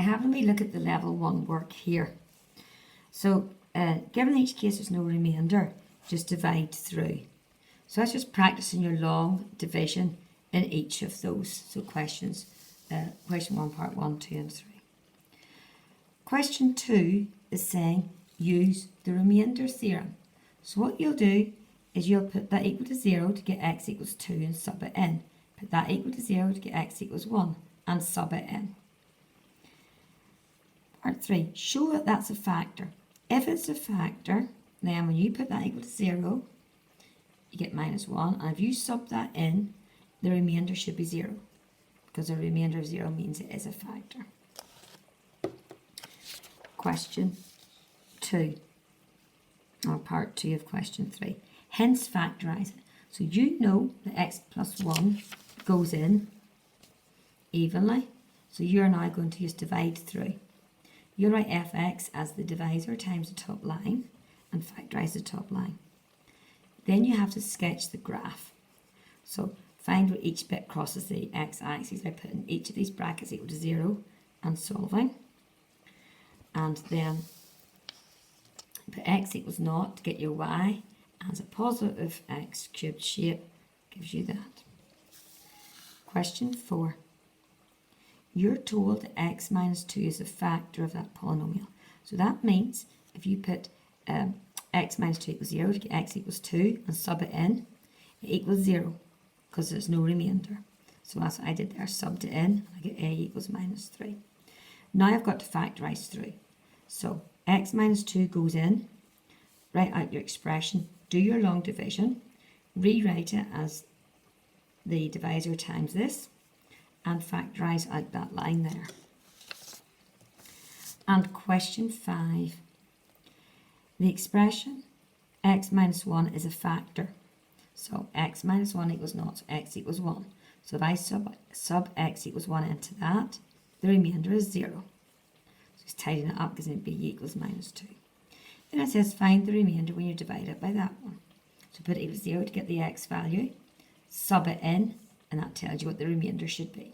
I have me look at the level 1 work here. So given each case there's no remainder, just divide through. So that's just practicing your long division in each of those. So question 1, part 1, 2 and 3. Question 2 is saying use the remainder theorem. So what you'll do is you'll put that equal to 0 to get x equals 2 and sub it in. Put that equal to 0 to get x equals 1 and sub it in. Part 3, show that that's a factor. If it's a factor, then when you put that equal to 0, you get minus 1. And if you sub that in, the remainder should be 0. Because the remainder of 0 means it is a factor. Question 2, or part 2 of question 3. Hence factorise it. So you know that x plus 1 goes in evenly. So you're now going to use divide through. You'll write fx as the divisor times the top line and factorise the top line. Then you have to sketch the graph. So find where each bit crosses the x-axis by putting each of these brackets equal to 0 and solving. And then put x equals 0 to get your y as a positive x cubed shape gives you that. Question 4. You're told that x minus 2 is a factor of that polynomial. So that means if you put x minus 2 equals 0 to get x equals 2 and sub it in, it equals 0 because there's no remainder. So that's what I did there, subbed it in, I get a equals minus 3. Now I've got to factorise through. So x minus 2 goes in, write out your expression, do your long division, rewrite it as the divisor times this, and factorise out that line there. And question 5. The expression x minus 1 is a factor. So x minus 1 equals 0, so x equals 1. So if I sub x equals 1 into that, the remainder is 0. So just tidying it up because it b equals minus 2. Then it says find the remainder when you divide it by that one. So put it equals 0 to get the x value, sub it in, and that tells you what the remainder should be.